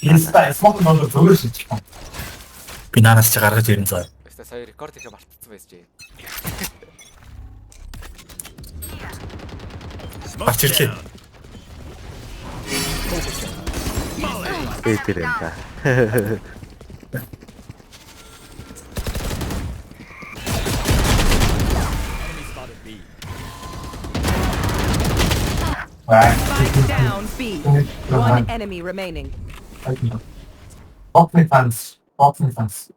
Инста смок номер зөвөр шийдэж байна. Би наанаас ч гаргаж ирэн заа. Өстө сая рекорд хийх мартсан байж. Гарч ирлээ. Эдэр энэ та. Spike down B. One enemy remaining. Open fans. Open fans.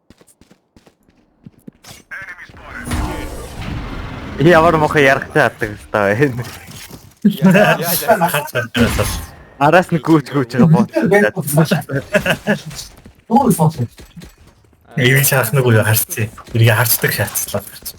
Ямар мохо ярах чаддаг хэвээр байна. Араас нь гүүч байгаа бот. Дуу сонсон. Эвэн шахах нэг үе харцээ. Иргээ харцдаг шаацлаа гэж.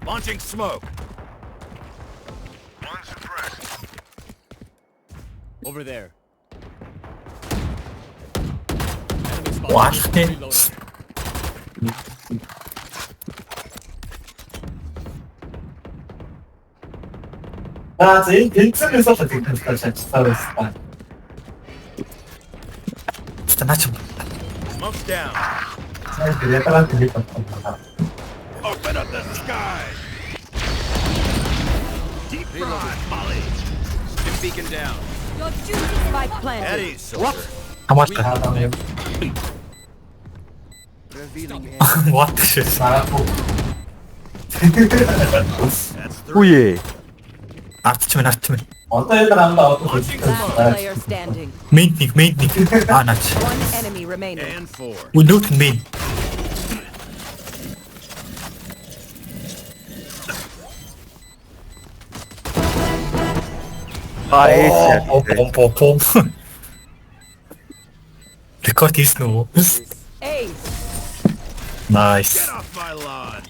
Launching smoke. One suppressed. Over there. What? А, зэ тэнцэнээс л тэнцэнээс шаачсан. Станач. Smoke's down. Яагаад тийм Open up the sky. Deep fried Molly. Stim beacon down. Your duty spike planted. Eddie, soldier. хамаатан. Revealing What shit. Үе. Арч минь. Одоо Last player standing. Main. А наач. One enemy remaining. and 4. We loot main. Пом. Рекорд хийсэн үү? Ace. Nice. Get off my lawn.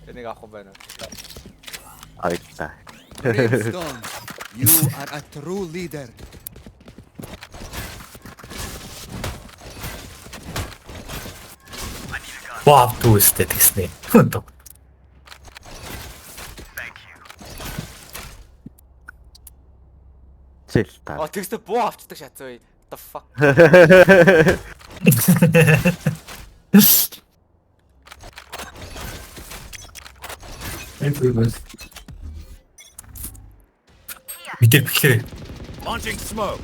Энийг авах юм байна. Айта. Brimstone, you are a true leader. Wow, түүстэй тэгснэ. Хүнд. Чил та. Тэгсээ буу авчдаг шатсан бай. The fuck. Мэдээ бэхлээ. Launching smoke.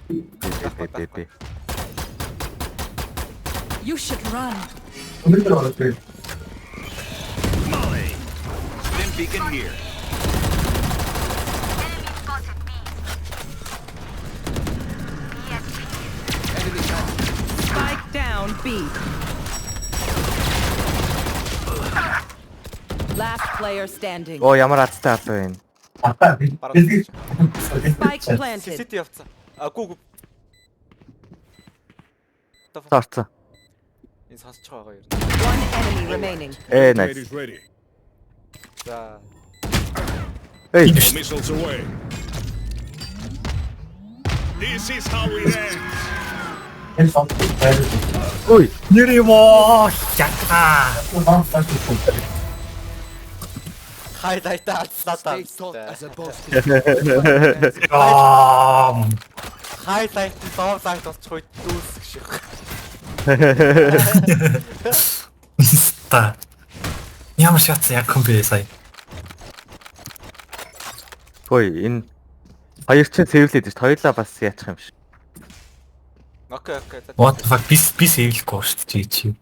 Бэ. You should run. Molly. Stim beacon here. Spike down B. Last player standing. Оо ямар азтай алуу вэ? Spike planted. City явцсан. Гүү. Таарцсан. Энэ сонсож байгаа юм. One enemy remaining. Nice. Ladies ready. За. Эй. No missiles away. This is how we end. Ой. Нэриймо чатга. Хайлайт аллаа Stay taut as та. a boss. Хайлайт ловлайт болчихгүй дүүс гэх шиг. Ста. Ямар шатсан яг комби сая. Ой, энэ хоёр чинь цэвэрлээд ш. Хоёулаа бас яачих юм шиг. Окей. What the fuck би сэвлэхгүй шүү дээ чи.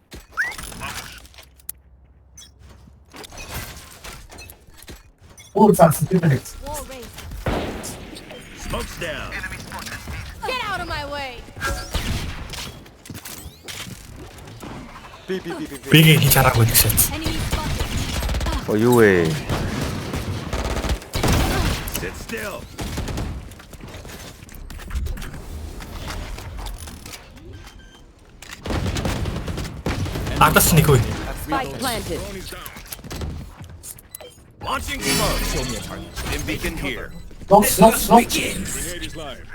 Smoke's down. Get out of my way! Би. Бигийн хийж хараагүй гэж шат. Enemy spotted. Оо юу вэ? Sit still. Адас нэг үе. Spike planted. Launching smoke. Show me a target. Stim beacon here. Grenade is live.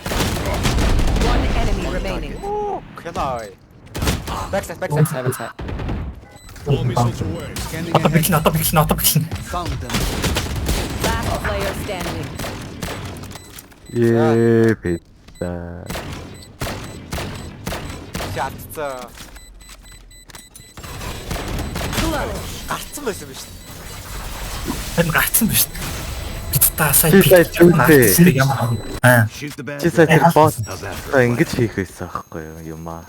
One enemy remaining. Kena. Backside. All missiles away. Scanning Одоо ahead. бичлэн. Found them. Last player standing. Ээ битаа. Шатцаа. Гарцсан байсан биз дээ. Тэр гарцсан биз дээ. Бид та сая Чи сая зүйтэй. ямар аа. Shoot the bad. Чи сая тэр босс How's that? ингэж хийх байсан аахгүй юу юмаа.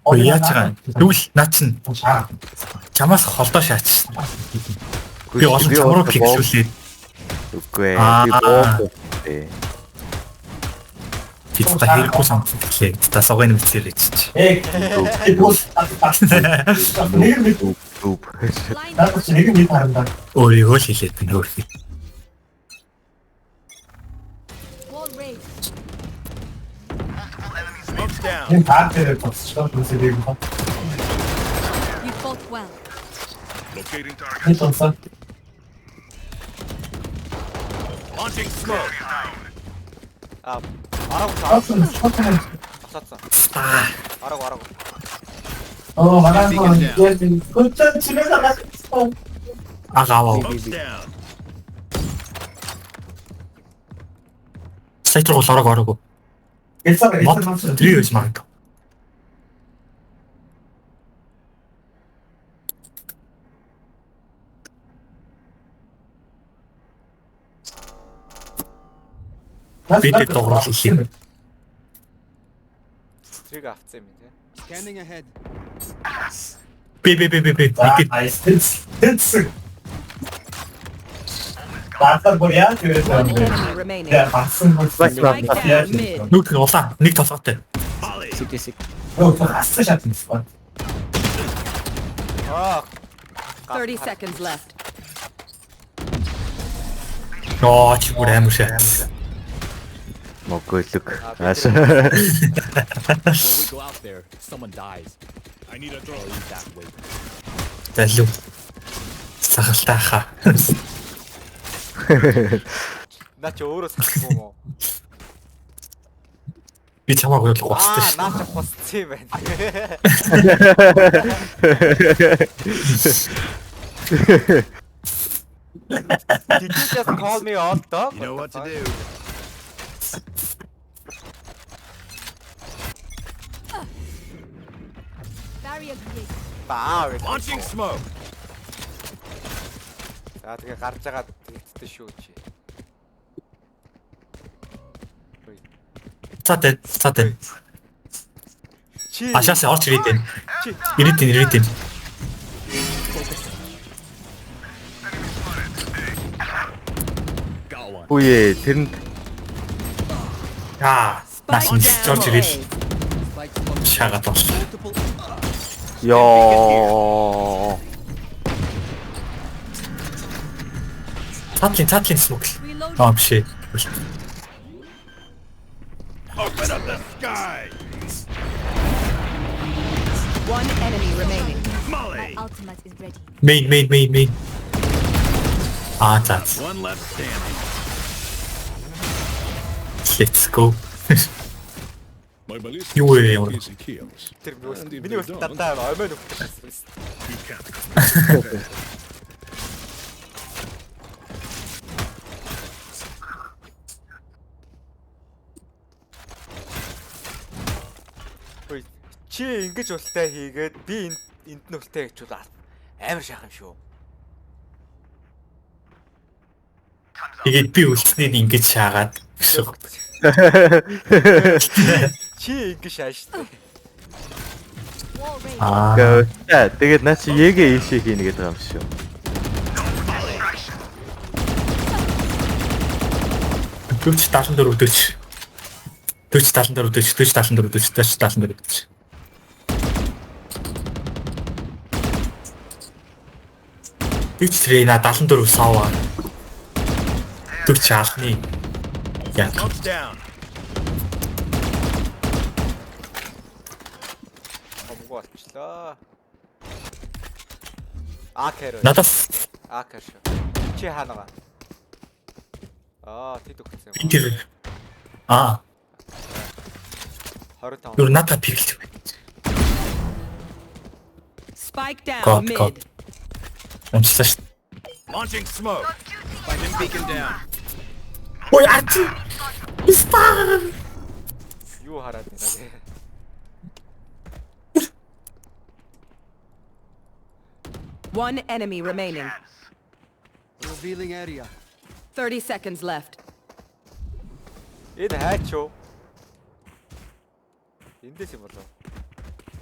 Ой яаж байгаа. Тэгвэл наа чин чамаас холдоо шаач. Би олон чам руу пиксүүлээд Үгүй ээ. Аа. Би боо. бид та хэрэггүй сонсон гэхлээ. Та согын нэмэлтээр ичиж. Зүг. Өөрийгөө л хэлээд байна өөрхий. Wall raised. Smoke's down. You fought well. Locating target. Launching smoke. Араагүй. Асаацсан. Аа. Араагүй. Агааваа. Smoke's down. Сайт руу ороогүй. Мод 3 гэж магад. Бид дуурал хийх. Триг авцсан юм тий. Scanning ahead. Би. One enemy remaining. Spike down mid. Нүг улаан. Нэг толгойтой. Volley. Аа. 30 seconds left. Оо чи бүр амар шээ. Могойлог. When we go out there, someone dies. I need a drone. That way. Залуу. Сахалтай хаа. Наа чи өөрөө сонссон юм уу? Би чамааг ойлгох бастай шүү. Наа чи хусцсан юм байна. Did you just call me odd dog? You know what to do. Barrier created. Баа. Launching smoke. За тэгээ гарч байгаа тэгтдээ шүү чи. Цаатай. Чи Ашаас орч ирээд байна. чи Ирээд байна. Got one. Үе тэрэнд Аа. Нас Spike орч down ирээд A. Spike spotted. шагаад байна. Multiple. ёо. Цаатлын смокл. Reload. Аа биш ээ. Open up the sky. One enemy remaining. Molly. Ultimate is ready. Main. Аа за. One left standing. Let's go. My ballistic You will. easy kills. тэр And if миний they өс don't, татаа омоо нөхдөж байсан. You can't. Ой чи ингэж ултай хийгээд би энд нь ултай гэж бол амар шахам шүү. Тэгээд би үлдсэнийг ингэж шаагаад гэсэн. Чи ингэж шааштай. Wall raised. Аа. Тэгээд наа чи ягээ ийшээ хийнэ гэдэг юм шүү. Төвч 74 өдөөч. 40 74 өдөөч. Төвч Рейна 74 саваа. 40 алхны. Яг. Smoke's down. Хомгоо олчлоо. Акер. Надаас Акер шүү. Чи хаана байгаа? Тэд өгсөн юм. тэр 25. юу надад пигэлж байна. Spike down God, mid. God. Унчлаа шүү. Launching smoke. Spike beacon down. Ой арч. Спар. Юу хараад байна вэ? One enemy remaining. Revealing area. 30 seconds left. Энэ хайч юу? Эндээс юм болов.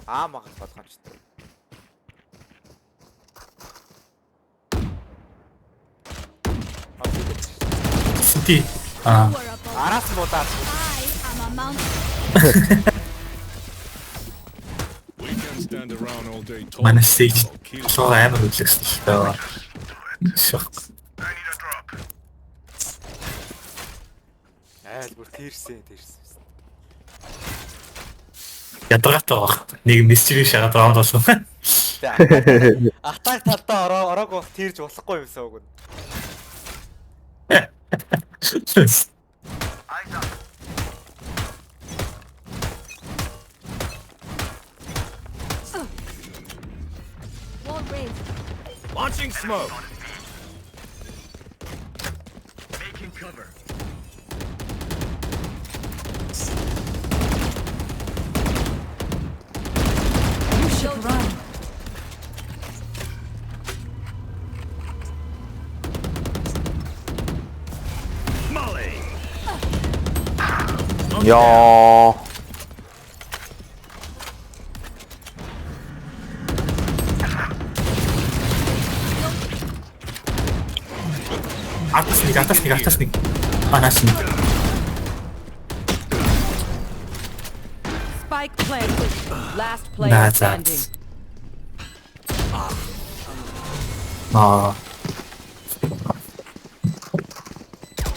Магас болгоомжтой. Сити. Араас нь удаад. I am a mountain. We can't stand around all day talking. Манай stage Kill. соо амар үлэхсэн л таа. Шах. Айл бүр тэрсэн. Ядаргатай баг. Нэг мистери шагаад раунд болсон. Атак талдаа ороог байх тэрж болохгүй юмсан үг. Wall raised. Launching smoke. Making cover. You should run. Molly. Яа. Артас нэг. Анаас нэг. Spike planted. Last player That's standing.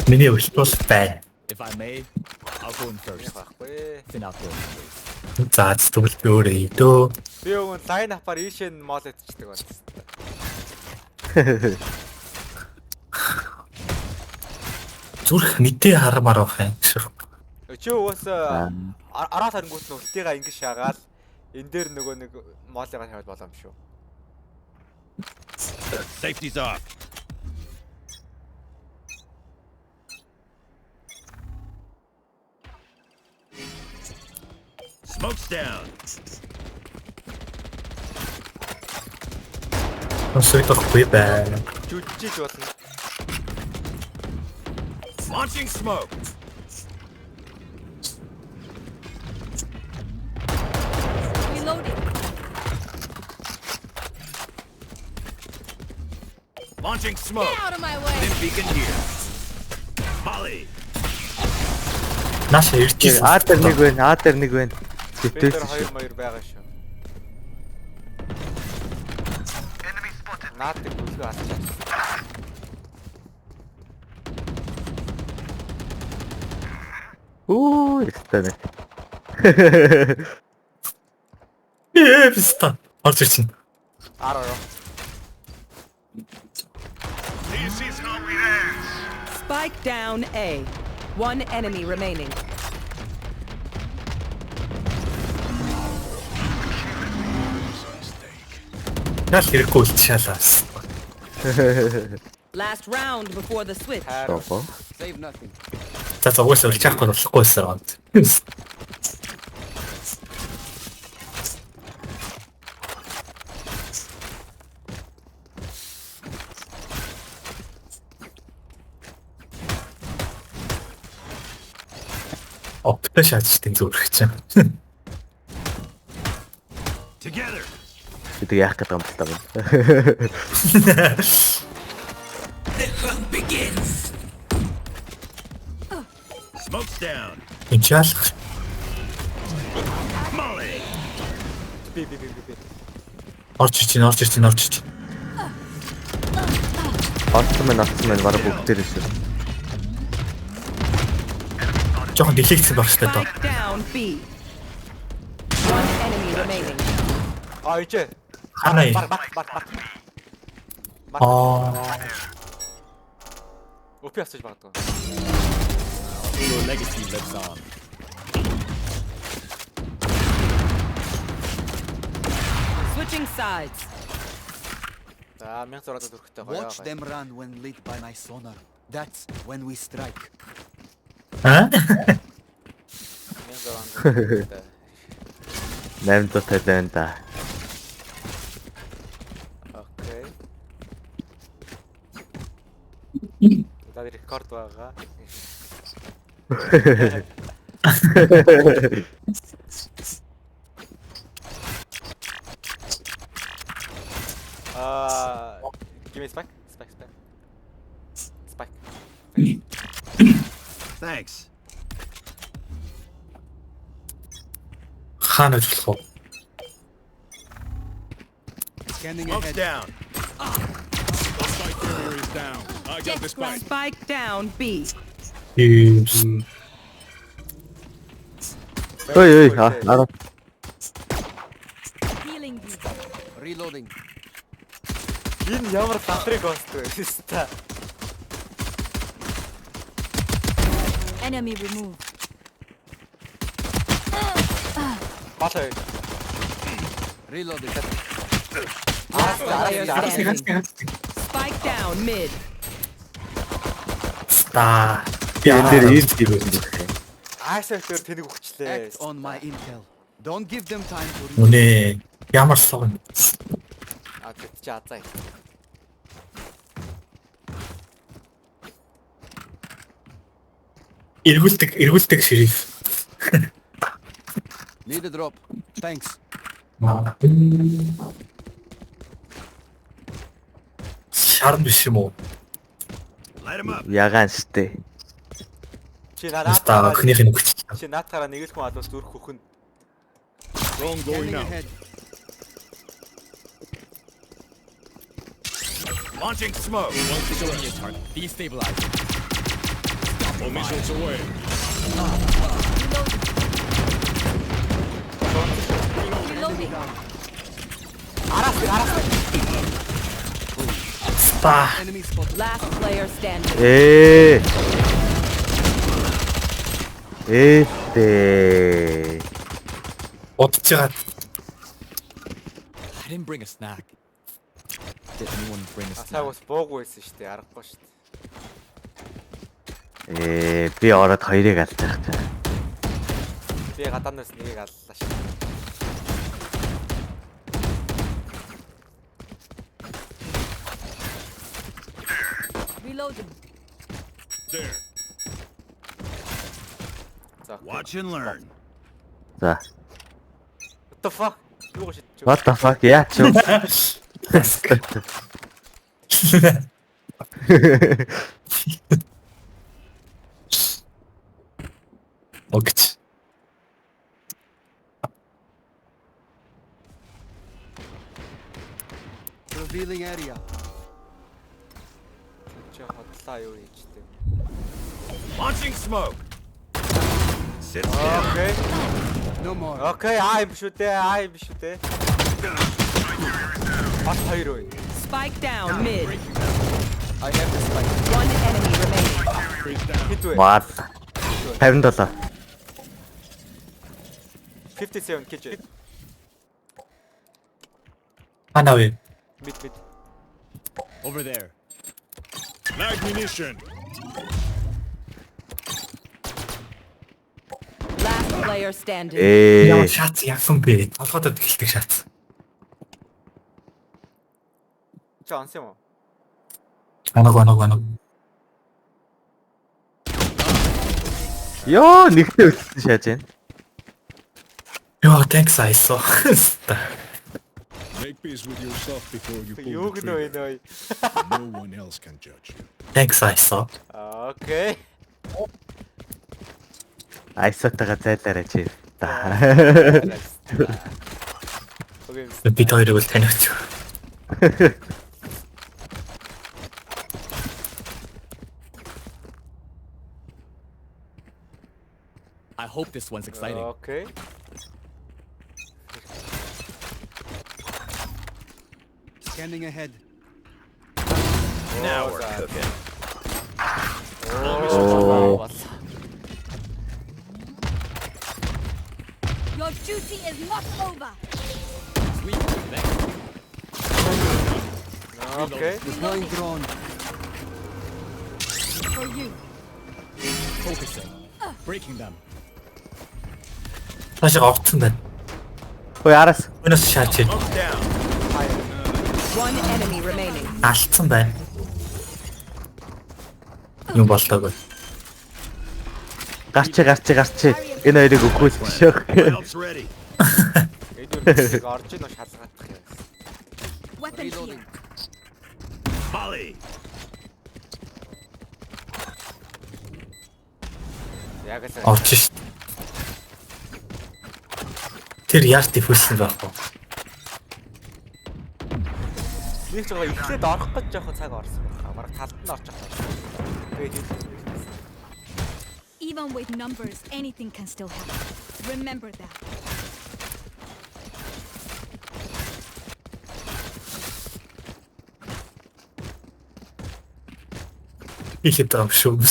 Миний өлтөс байна. If I may, I'll go in first. Байхгүй. Then I'll go in first. За тэгвэл би өөрөө идөө. Би өгөн лайн апаар ийшээ мол идчихдэг байна. Зүрх мэдээ харамаар байх юм шиг. Чи уус араас харингуут нь өлтийгаа ингэж шаагаал энэ дээр нөгөө нэг молыгаа тавьад болоо юм шүү. Safety's off. Smoke's down. Өсөйдөхгүй байна. Жүжиж болно. Launching smoke. Reloading. Launching smoke. Get out of my way. Then beacon here. Molly. А Наш ирж дээр нэг байна. Би Тэтэс дээр шүү. 2 байгаа шүү. Наадаг бүлгээ алчаа. Ястаа. биста. Орж ирсэн. Араа. Spike down A. One enemy remaining. Ял хэрэггүй үлчаалаас. Last round before the switch. Тоо. Save nothing. За угаасаа үлчаахгүй болохгүй байсан. Опта шаачтын зүрх чинь. Together. Бид яах гэдэг юм бэ? Smoke's down. Инчаалах. Molly. Би. Орж ирж байна. Автомэн баг бүгд дээр шүү. Жохон дэлгэцсэн байх хэрэгтэй доо. Spike down B. One enemy remaining. ичээ. Хана юм? Баг. Өпи авчих багтгаа. Your legacy lives on. Switching sides. За 1600 төгрөгтэй гоё. Watch them run when lit by my sonar. That's when we strike. Аа? 1600 төгрөгтэй. 800 байна да. Окей. За рекорд байгаа. Give me spike. Thanks. Хана ажиллах уу? Scanning Smoke's ahead. down. The spike carrier is down. I got the spike. Spike down B. Юм. Ой араа. Healing you. Reloading. Энэ ямар датрыг гоостой вэ? Ста. Enemy removed. Батай. Reloading. Last player Араа. standing. Spike down mid. Та. Энэ дээр ийм тийм байсан. Айсайтер тэнэг өгчлээ. Act on my intel. Don't give them time to read. Үнэ ямар сог юм. А тэт чи азаа. Эргүүлдэг шериф. Need a drop. Thanks. Шарн биш юм уу? Light him up. Ягаан штэ. Чи Та наатаараа өхнийх нь өгч. чи наатаараа нэг л хүн алуус зүрх хөхөн. Drone going Scanning out. ahead. Launching smoke. One showing your target. Destabilize. All missiles away. Reloading. Та. Enemy spotted. Last player standing. Ээ. Бодож байгаа. I didn't bring a snack. Did anyone bring a snack? Асаагаас буугүй байсан шүү дээ. Аргагүй шүү дээ. Би ороод хоёрыг алдчих чаа. Би гадаанаас нэгийг аллаа шүү. Reloading. There. За. Watch and learn. За. What the fuck? Юу шийдэж байна? What the fuck яач юм? Огт. Revealing area. Чи хотлаа юу хийж дээ. Launching smoke. Sit down. Окей. No more. Окей, аа юм шүү дээ. Бас хоёр уу. Spike down mid. I have the spike. One enemy remaining. Freeze down. Хэд вэ? Маар. 57. 57 гэж. Хана вэ? Мид. Over there. Mag munition. Last player standing. Яа шат яасан бэ? Толгойд эхэлдэг шат. Чи ансан юм уу? Анаг. Йоо, нэгтэй өссөн шааж байна. Йоо, thanks айсо. Make peace with yourself before you pull Юу the гэнэ trigger. вэ? No one else can judge you. Thanks айсо. Окей. Айсотойгоо зайлаарай чи. Окей. Бид хоёрыг бол таниуч. I hope this one's exciting. Окей. Scanning ahead. Now we're cooking. Oh. Your duty is not over. Sweet. Thanks. Окей. Deploying drone. For you. Focusing. Breaking them. Цаашаа орцсон байна. Ой араас. Өнөөс шаач. One enemy remaining. Алдсан байна. Юм болтойгоо. Гарч. Энэ хоёрыг өгөхөөс бишээ. Help's ready. Эдгээр орж ийн шалгаадах юм. Weapon here. Volley. Яг л Орж шít. Тэр яаж диффүсэн байх вэ? нэг ч байгаа ихлээд орох гэж жоохон цаг орсон байна. Бараг талд нь орж байгаа. Тэгээд Even with numbers, anything can still happen. Remember that. Ихэд юм шүү.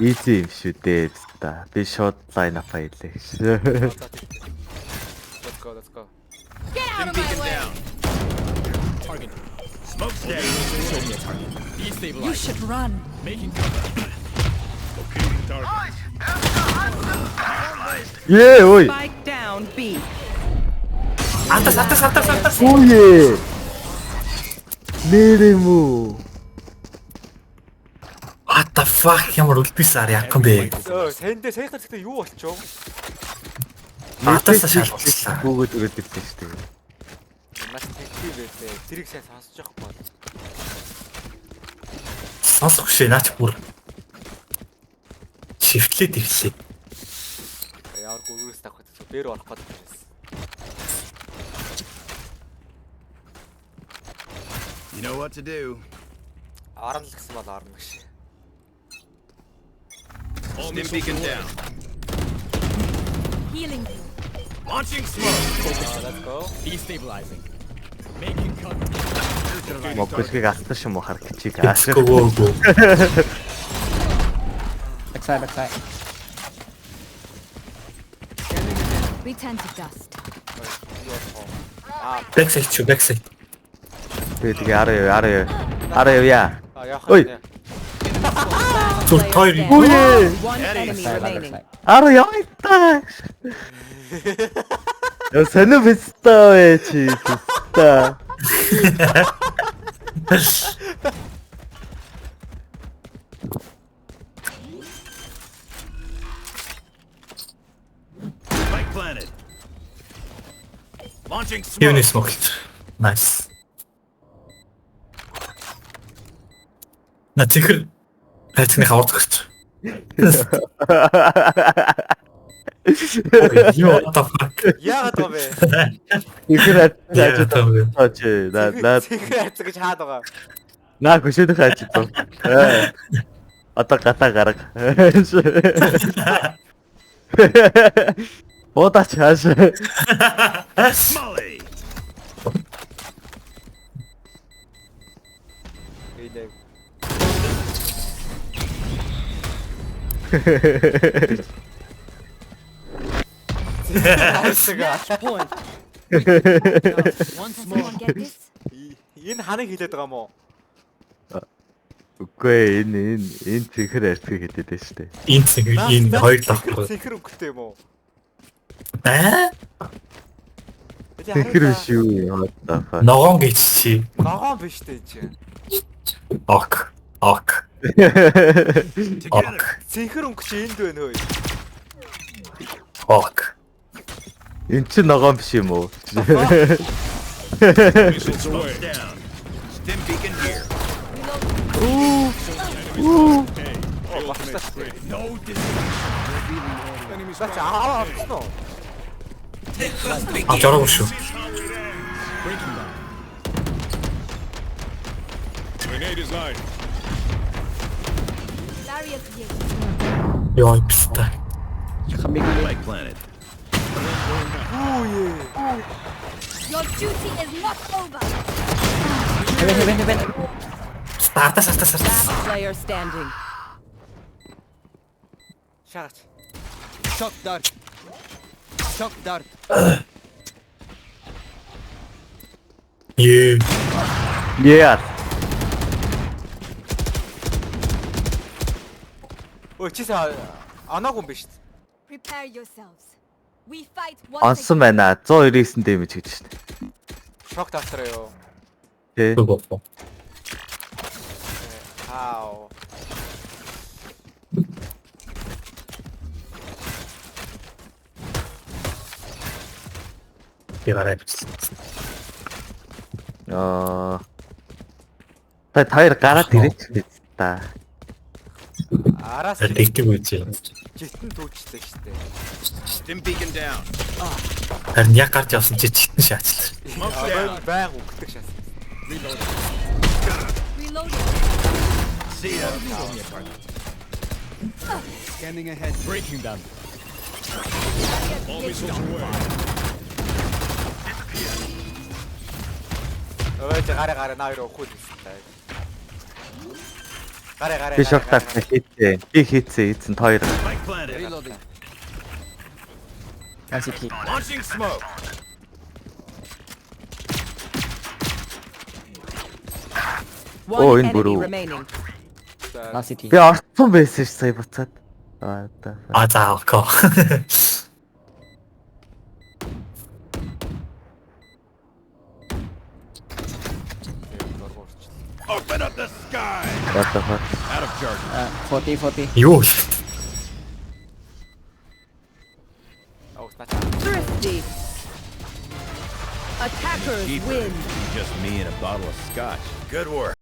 Easy юм шүү дээ. Би шууд лайн ап хийлээ. let's go. Get out of my way. Target. Smoke's down. Show me a target. You Destabilize. should run. Making cover. Locating target. Ее ой. Spike down B. Атас. Ууе. Нэрэмүү. What the fuck ямар үлдээсээр яах юм бэ? Саяхан гэхдээ юу болчихов? Атас шалгалсан. Бүгд өгдөг шүү дээ. Маш тэгтээ байлээ. Тэрийг сайн сонсож явахгүй бол. Сонсох шээ наач бүр. Шифтлээд ирлээ. Ямар гүрээс тавхад дээр орох гэдэг юм. You know what to do. Арна л гэсэн бол арна гэж. Stim beacon down. Healing you. Launching smoke. Let's go. Destabilizing. Making cover. Моккошгийг алтсан юм уу харах чиг Let's ааш. go. Backside. Return to dust. Backside. Тэгээ араа яа. Яах Ой. вэ? Зүр тойр. Ууе. One enemy remaining. Араа яа та. Яа санаа бистаа чи бистаа. Spike planted. Launching smoke. Юуны смоклт. Nice. На тэгэхэр хайцныхаа урд гэрч. What the fuck? Яагаад вэ? Ихэр Яагаад вэ? аач наа Цэхэр хайц гэж хаад байгаа. наа хөшөдөх аач тоо. Одоо гата гараг. Бодаач хааш. Molly. Эйдэг. Point. Someone get this? Энэ ханыг хилээд байгаа юм уу? Үгүй энэ цэхэр арцгийг хэлээд байна шүү дээ. Энэ хоёр лахгүй. Цэхэр өнгөтэй юм уу? Цэхэр биш юу? What the fuck. Ногоон гэж чи. Ногоон биш дээ чи. Ок. Together. Цэхэр өнгө чи энд байна хөөе. Ок. Энд чи ногоон биш юм уу? Missiles away. Down. Stim beacon here. No Бач авчихсан уу? А жараагүй шүү. Breaking them. Grenade is live. Barrier created. Йой пста. Light planet. Your duty is not over. Heaven. Старта. Last player standing. Шаагач. Shock dart. Shock dart. Ее. Яа. Өө чисэн анаагүй юм биш үү? Prepare yourselves. We fight once Онсон байна. 199 дэмэж гэж шин. Шок таасраа ёо. Тэ. Боо. Хау. Яарай. Та хоёр гараад ирээч биз та. Араас Тэгтэг үгүй. житэн түүчтэй штэ. Stim beacon down. Харин яг гарч явсан чи читэн шаачлаа. Smoke's down. Байг өгдөг шээс. Reloading. See ya. Scanning ahead. Breaking them. All missiles away. Өө гараа наа өрөө өгөх үү. Гараа. Би шогтаад хийцээ. Би хийцээ эзэн та хоёр. Light planet. Reloading. One CT. Launching smoke. One Oh, in enemy Buru. remaining. One CT. Би орсон байсан ш сая буцаад. А за окей. Open up the sky. What the fuck? Out of charge. 40. Юу. Огт наа. Thrifty. Attackers win. Just me and a bottle of scotch. Good work.